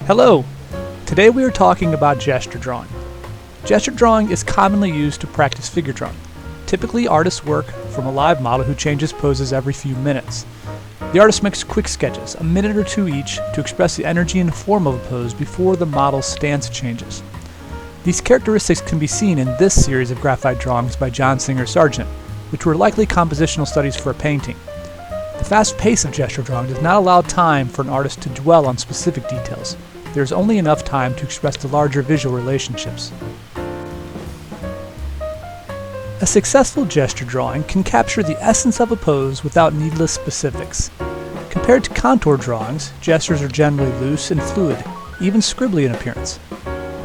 Hello! Today we are talking about gesture drawing. Gesture drawing is commonly used to practice figure drawing. Typically, artists work from a live model who changes poses every few minutes. The artist makes quick sketches, a minute or two each, to express the energy and form of a pose before the model's stance changes. These characteristics can be seen in this series of graphite drawings by John Singer Sargent, which were likely compositional studies for a painting. The fast pace of gesture drawing does not allow time for an artist to dwell on specific details. There is only enough time to express the larger visual relationships. A successful gesture drawing can capture the essence of a pose without needless specifics. Compared to contour drawings, gestures are generally loose and fluid, even scribbly in appearance.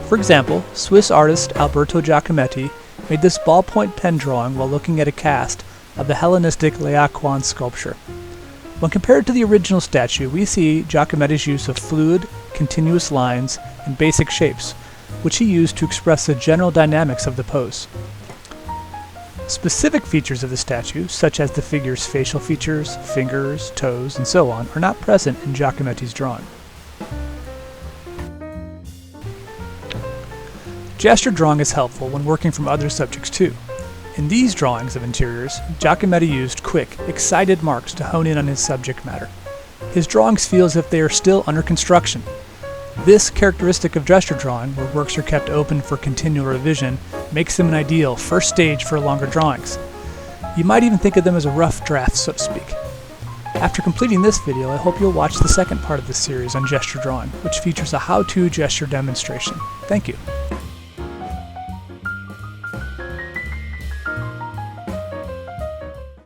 For example, Swiss artist Alberto Giacometti made this ballpoint pen drawing while looking at a cast of the Hellenistic Laocoon sculpture. When compared to the original statue, we see Giacometti's use of fluid, continuous lines, and basic shapes, which he used to express the general dynamics of the pose. Specific features of the statue, such as the figure's facial features, fingers, toes, and so on, are not present in Giacometti's drawing. Gesture drawing is helpful when working from other subjects too. In these drawings of interiors, Giacometti used quick, excited marks to hone in on his subject matter. His drawings feel as if they are still under construction. This characteristic of gesture drawing, where works are kept open for continual revision, makes them an ideal first stage for longer drawings. You might even think of them as a rough draft, so to speak. After completing this video, I hope you'll watch the second part of this series on gesture drawing, which features a how-to gesture demonstration. Thank you.